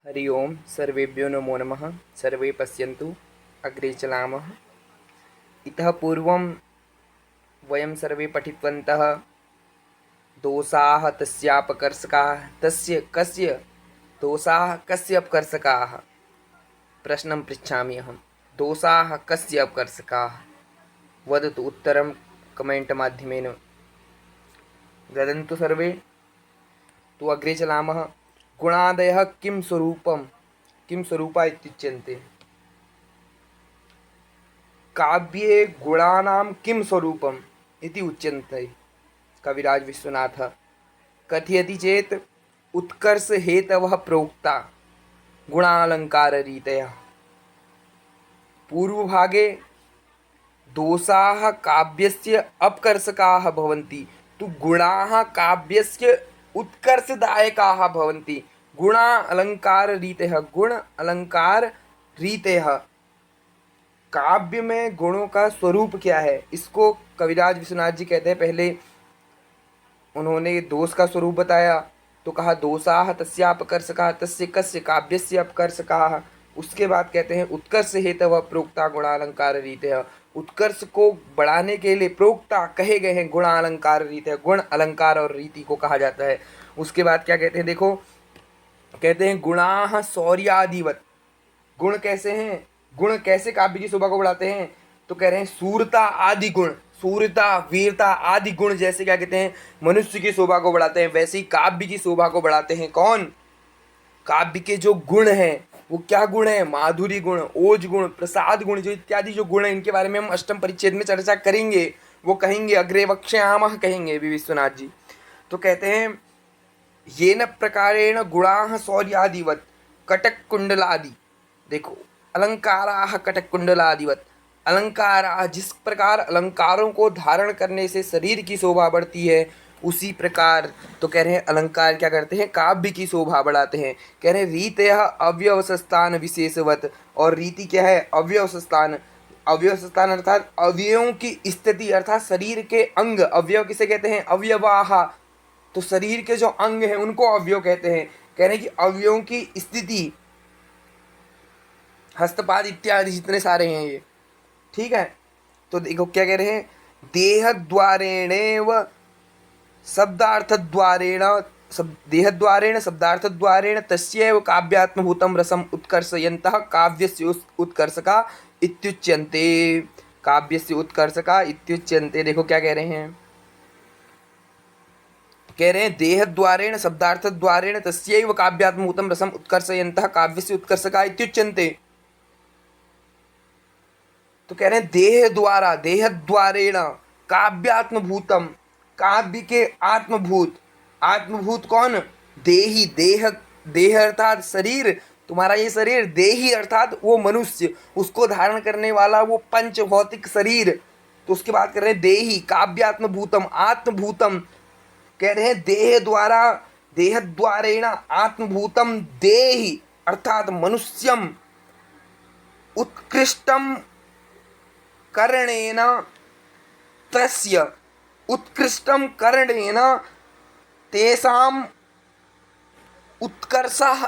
हरि ओम सर्वेभ्यो नमो नमः। सर्वे पश्यन्तु अग्रे चलामः। इतः पूर्वं वयं सर्वे पठितवन्तः दोषाः तस्यापकर्षकाः तस्य कस्य दोषाः कस्य अपकर्षकाः। प्रश्नं पृच्छामि अहं, दोषाः कस्य अपकर्षकाः? वदतु उत्तरं कमेण्ट् माध्यमेन वदन्तु सर्वे। तु अग्रे चलामः। गुणादयः किं स्वरूपा इत्युच्यन्ते? काव्ये गुणानां किं स्वरूपम् इति उच्यन्ते? कविराज विश्वनाथः कथयति चेत् उत्कर्षहेतवः प्रोक्ता गुणालङ्काररीतयः। पूर्वभागे दोषाः काव्यस्य अपकर्षकाः भवन्ति, तु गुणाः काव्यस्य उत्कर्षदायकाः भवन्ति। गुण अलंकार रीतयः। काव्य में गुणों का स्वरूप क्या है, इसको कविराज विश्वनाथ जी कहते हैं। पहले उन्होंने दोष का स्वरूप बताया तो कहा दोषाः तस्यापकर्षकाः तस्य कस्य काव्यस्य अपकर्षकाः। उसके बाद कहते हैं उत्कर्ष हेतवः प्रोक्ता गुणालंकार रीतयः। उत्कर्ष को बढ़ाने के लिए प्रोक्ता कहे गए हैं गुणालंकार रीतयः। गुण अलंकार और रीति को कहा जाता है। उसके बाद क्या कहते हैं, देखो कहते हैं गुणाः शौर्यादिवत्। गुण कैसे हैं, गुण कैसे काव्य की शोभा को बढ़ाते हैं? तो कह रहे हैं सूरता आदि गुण, सूरता वीरता आदि गुण जैसे क्या कहते हैं मनुष्य की शोभा को बढ़ाते हैं, वैसे ही काव्य की शोभा को बढ़ाते हैं। कौन? काव्य के जो गुण हैं वो क्या गुण है? माधुरी गुण, ओज गुण, प्रसाद गुण, जो इत्यादि जो गुण है इनके बारे में हम अष्टम परिच्छेद में चर्चा करेंगे। वो कहेंगे अग्रे वक्ष्यामः, कहेंगे भी विश्वनाथ जी। तो कहते हैं येन प्रकारेण गुणाः शौर्यादिवत् कटक कुंडलादि। देखो अलंकाराः कटक कुंडलादिवत्, अलंकाराः जिस प्रकार अलंकारों को धारण करने से शरीर की शोभा बढ़ती है, उसी प्रकार तो कह रहे हैं अलंकार क्या करते हैं? काव्य की शोभा बढ़ाते हैं। कह रहे हैं रीतयः अव्यवस्थान विशेषवत्। और रीति क्या है? अव्यवस्थान। अव्यवस्थान अर्थात अवयवों की स्थिति, अर्थात शरीर के अंग। अवयव किसे कहते हैं? अवयवाः। तो शरीर के जो अंग हैं उनको अवयव कहते हैं। कह रहे हैं कि अवयवों की स्थिति, हस्तपाद इत्यादि जितने सारे हैं ये, ठीक है। तो देखो क्या कह रहे हैं, देह द्वारेणेव शब्दार्थ द्वारेण देहद्वारेण शब्दार्थ द्वारेण तस्यैव काव्यात्मभूतं रसम उत्कर्षयन्तः काव्यस्य उत्कर्षका इत्युच्यन्ते। काव्यस्य उत्कर्षका इत्युच्यन्ते। देखो क्या कह रहे हैं, कह रहे हैं देह द्वारेण शब्दार्थ द्वारेण तस्यैव काव्यात्मभूतं रसम उत्कर्षयन्तः काव्यस्य उत्कर्षका इत्युच्यन्ते। तो कह रहे हैं देह द्वारा, देह द्वारेण काव्यात्मभूतम, काव्य के आत्मभूत। आत्मभूत कौन? देही। देह, देह अर्थात शरीर, तुम्हारा ये शरीर। देही अर्थात वो मनुष्य, उसको धारण करने वाला वो पंच भौतिक शरीर। तो उसके बाद कर रहे हैं देही काव्यात्मभूतम, आत्मभूतम। कह रहे हैं देह द्वारा, देह द्वारेण आत्मभूतम देहि अर्थात मनुष्यम उत्कृष्टम कर्णेन तस्य, उत्कृष्टम कर्णेन तेषाम उत्कर्षः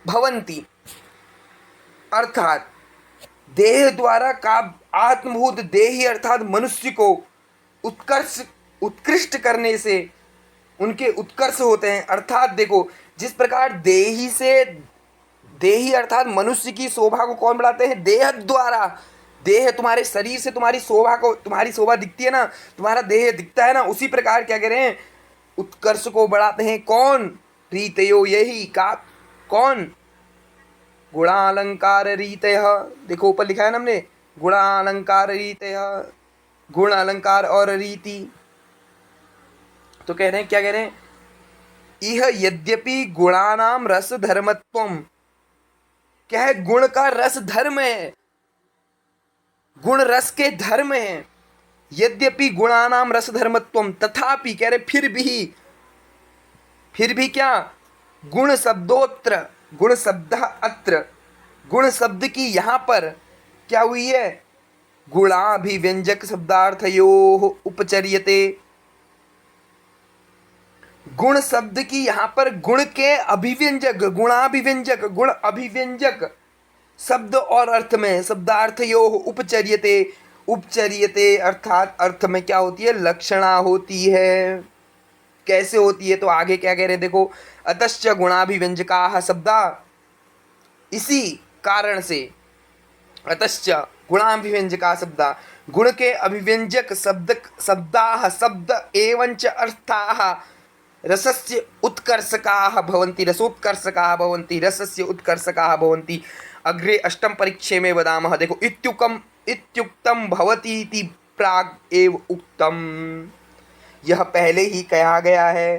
भवन्ति। अर्थात देह द्वारा का आत्मभूत देही अर्थात मनुष्य को उत्कृष्ट करने से उनके उत्कर्ष होते हैं। अर्थात देखो जिस प्रकार देही से, देही अर्थात मनुष्य की शोभा को कौन बढ़ाते हैं? देह द्वारा। देह तुम्हारे शरीर से तुम्हारी शोभा को, तुम्हारी शोभा दिखती है ना, तुम्हारा देह दिखता है ना, उसी प्रकार क्या कह रहे हैं उत्कर्ष को बढ़ाते हैं। कौन? रीतयो, यही का कौन? गुणालंकार रीतयः। देखो ऊपर लिखा है ना हमने, गुणालंकार रीतयः, गुण अलंकार और रीति। तो कह रहे हैं क्या कह रहे हैं, इह यद्यपि गुणानाम रस धर्मत्वम। क्या है? गुण का रस धर्म है, गुण रस के धर्म है। यद्यपि गुणानाम रस धर्मत्वम तथापि, कह रहे फिर भी क्या? गुण शब्दोत्र, गुण शब्द अत्र, गुण शब्द की यहाँ पर क्या हुई है? गुणाभिव्यंजक शब्दार्थयोः उपचर्यते। गुण शब्द की यहाँ पर गुण के अभिव्यंजक, गुणाभिव्यंजक, गुण अभिव्यंजक शब्द और अर्थ में शब्दार्थयो उपचर्यते, उपचर्यते अर्थात अर्थ में क्या होती है, लक्षणा होती है। कैसे होती है, तो आगे क्या कह रहे हैं देखो, अतश्च गुणाभिव्यंजकाः शब्दा, इसी कारण से, अतश्च गुणाभिव्यंजका शब्दा, गुण के अभिव्यंजक शब्दाः शब्द एवंच अर्थाः रसस्य उत्कर्षकाः भवन्ति, रसोत्कर्षकाः भवन्ति, रसस्य उत्कर्षकाः भवन्ति। अग्रे अष्टम परिच्छेद में वदामः। देखो, इत्युक्तम भवति इति प्राग एव उक्तम, यह पहले ही कहा गया है।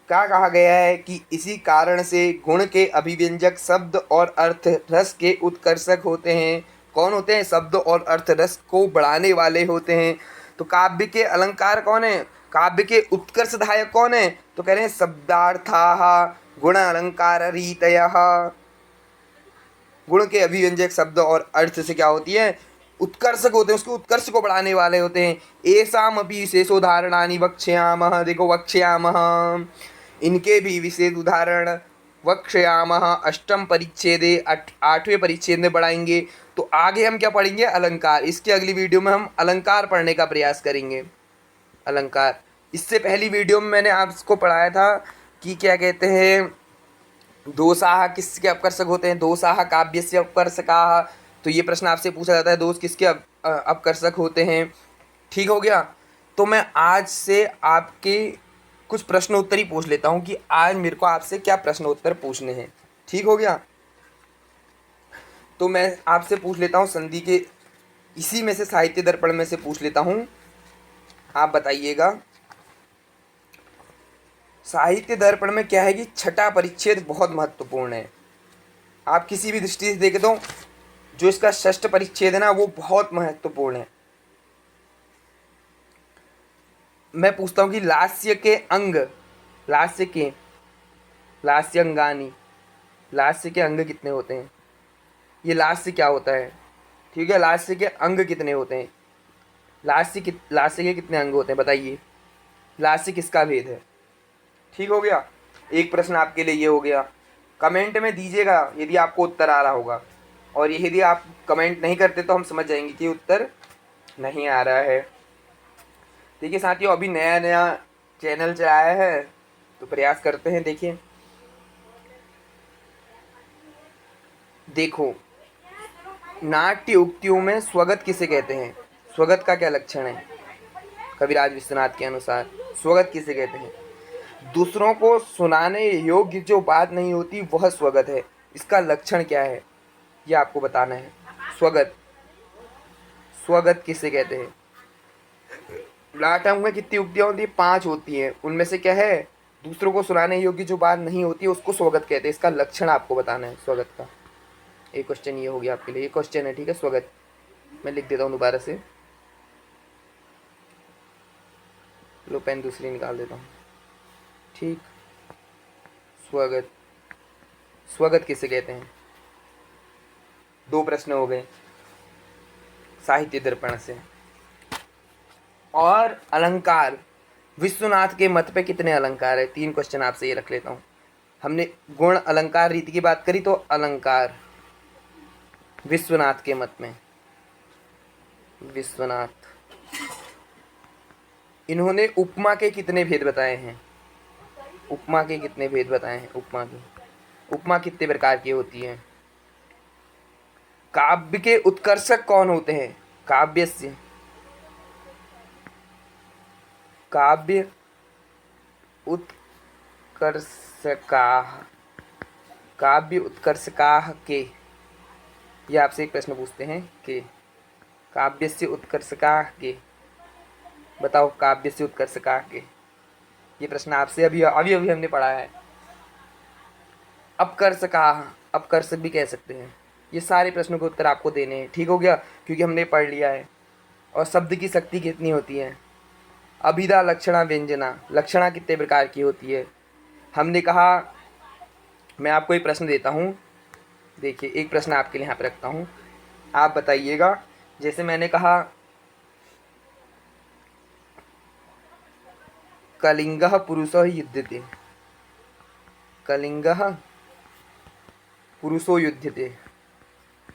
क्या कहा गया है कि इसी कारण से गुण के अभिव्यंजक शब्द और अर्थ रस के उत्कर्षक होते हैं। कौन होते हैं, शब्द और अर्थ रस को बढ़ाने वाले होते हैं। तो काव्य के अलंकार कौन है, काव्य के उत्कर्षदायक कौन है, तो कह रहे हैं शब्दार्थाः गुण अलंकार रीतयः। गुण के अभिव्यंजक शब्द और अर्थ से क्या होती है, उत्कर्षक होते हैं, उसके उत्कर्ष को बढ़ाने वाले होते हैं। एषाम अपि विशेषोदाहरणानि वक्ष्यामः, देखो वक्ष्यामः, इनके भी विशेष उदाहरण वक्ष्यामः अष्टम परिच्छेदे, आठवें परिच्छेद में बढ़ाएंगे। तो आगे हम क्या पढ़ेंगे, अलंकार। इसके अगली वीडियो में हम अलंकार पढ़ने का प्रयास करेंगे। अलंकार, इससे पहली वीडियो में मैंने आपको पढ़ाया था कि क्या कहते हैं, दोषाः किसके अपकर्षक होते हैं, दोषाः काव्यस्य अपकर्षकाः। तो ये प्रश्न आपसे पूछा जाता है, दोष किसके अपकर्षक होते हैं। ठीक हो गया। तो मैं आज से आपके कुछ प्रश्नोत्तरी पूछ लेता हूँ कि आज मेरे को आपसे क्या प्रश्नोत्तर पूछने हैं। ठीक हो गया। तो मैं आपसे पूछ लेता हूँ संधि के इसी में से, साहित्य दर्पण में से पूछ लेता हूँ, आप बताइएगा। साहित्य दर्पण में क्या है कि छठा परिच्छेद बहुत महत्वपूर्ण है। आप किसी भी दृष्टि से देखें तो जो इसका षष्ठ परिच्छेद है ना, वो बहुत महत्वपूर्ण है। मैं पूछता हूँ कि लास्य के अंग, लास्य अंगानी, लास्य के अंग कितने होते हैं। ये लास्य क्या होता है, ठीक है, लास्य के अंग कितने होते हैं, लास्य के कितने अंग होते हैं, बताइए। लास्य किसका भेद है। ठीक हो गया। एक प्रश्न आपके लिए ये हो गया। कमेंट में दीजिएगा यदि आपको उत्तर आ रहा होगा, और यदि आप कमेंट नहीं करते तो हम समझ जाएंगे कि उत्तर नहीं आ रहा है। देखिए साथियों, अभी नया नया चैनल चलाया है तो प्रयास करते हैं। देखिए, देखो, नाट्य उक्तियों में स्वगत किसे कहते हैं, स्वगत का क्या लक्षण है। कविराज विश्वनाथ के अनुसार स्वगत किसे कहते हैं, दूसरों को सुनाने योग्य जो बात नहीं होती वह स्वगत है। इसका लक्षण क्या है ये आपको बताना है। स्वगत किसे कहते हैं। नाटक में कितनी उक्तियाँ होती है, 5 होती हैं। उनमें से क्या है, दूसरों को सुनाने योग्य जो बात नहीं होती है उसको स्वगत कहते हैं। इसका लक्षण आपको बताना है स्वगत का। एक क्वेश्चन ये हो गया आपके लिए, ये क्वेश्चन है, ठीक है। स्वगत मैं लिख देता हूँ दोबारा से, लो पेन दूसरी निकाल देता हूँ। ठीक, स्वगत किसे कहते हैं। 2 प्रश्न हो गए साहित्य दर्पण से। और अलंकार, विश्वनाथ के मत पे कितने अलंकार है। 3 क्वेश्चन आपसे ये रख लेता हूँ। हमने गुण अलंकार रीति की बात करी, तो अलंकार विश्वनाथ के मत में, विश्वनाथ, इन्होंने उपमा के कितने भेद बताए हैं, उपमा के कितने भेद बताए हैं। उपमा कितने प्रकार की होती है। काव्य के उत्कर्षक कौन होते हैं, काव्य उत्कर्षकाः के, ये आपसे एक प्रश्न पूछते हैं कि काव्य से उत्कर्षकाः के, बताओ काव्य से उत्कर्षकाः के। ये प्रश्न आपसे अभी हमने पढ़ा है। अपकर्षकाः, अपकर्षक भी कह सकते हैं। ये सारे प्रश्नों के उत्तर आपको देने हैं। ठीक हो गया, क्योंकि हमने पढ़ लिया है। और शब्द की शक्ति कितनी होती है। अभिधा, लक्षणा, व्यंजना। लक्षणा कितने प्रकार की होती है हमने कहा। मैं आपको एक प्रश्न देता हूँ, देखिए एक प्रश्न आपके लिए यहाँ पे रखता हूँ, आप बताइएगा। जैसे मैंने कहा कलिंगः पुरुषः युध्यते। कलिंगः पुरुषो युध्यते।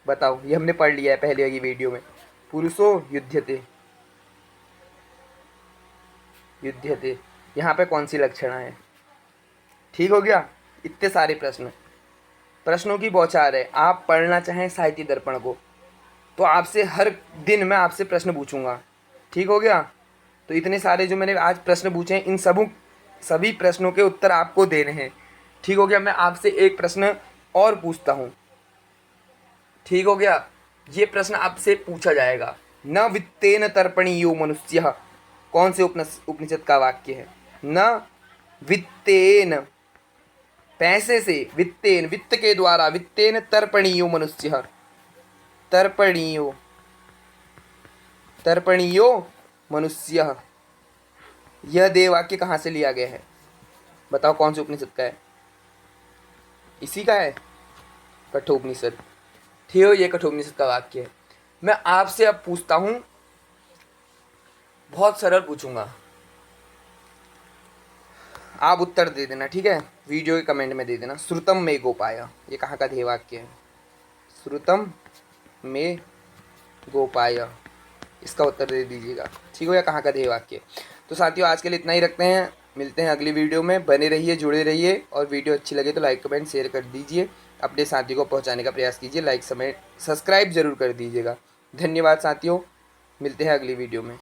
बताओ, ये हमने पढ़ लिया है पहले वाली वीडियो में। पुरुषो युध्यते, युध्यते, यहाँ पे कौन सी लक्षणा है? ठीक हो गया। इतने सारे प्रश्नों की बौछार है। आप पढ़ना चाहें साहित्य दर्पण को तो आपसे हर दिन मैं आपसे प्रश्न पूछूंगा। ठीक हो गया। तो इतने सारे जो मैंने आज प्रश्न पूछे हैं, इन सभी प्रश्नों के उत्तर आपको देने हैं। ठीक हो गया। मैं आपसे एक प्रश्न और पूछता हूँ। ठीक हो गया। ये प्रश्न आपसे पूछा जाएगा, न वित्तेन तर्पणीयो मनुष्यः। कौन से उपनिषद का वाक्य है? न वित्तेन, पैसे से, वित्तेन, वित्त के द्वारा, वित्तेन तर्पणीयो मनुष्यः। तर्पणीयो, तर्पणीयो मनुष्यः, यह देव वाक्य कहाँ से लिया गया है? बताओ कौन से उपनिषद का है? इसी का है, कठोपनिषद। ठीक है, ये कठोपनिषद का वाक्य है। मैं आपसे अब पूछता हूं, बहुत सरल पूछूंगा, आप उत्तर दे देना। ठीक है, वीडियो के कमेंट में दे देना। श्रुतम में गोपाय, ये कहाँ का ध्येय वाक्य है? श्रुतम में गोपाय, इसका उत्तर दे दीजिएगा। ठीक हो या कहाँ का ध्येय वाक्य? तो साथियों, आज के लिए इतना ही रखते हैं। मिलते हैं अगली वीडियो में। बने रहिए, जुड़े रहिए, और वीडियो अच्छी लगे तो लाइक कमेंट शेयर कर दीजिए। अपने साथी को पहुंचाने का प्रयास कीजिए। लाइक समय सब्सक्राइब जरूर कर दीजिएगा। धन्यवाद साथियों, मिलते हैं अगली वीडियो में।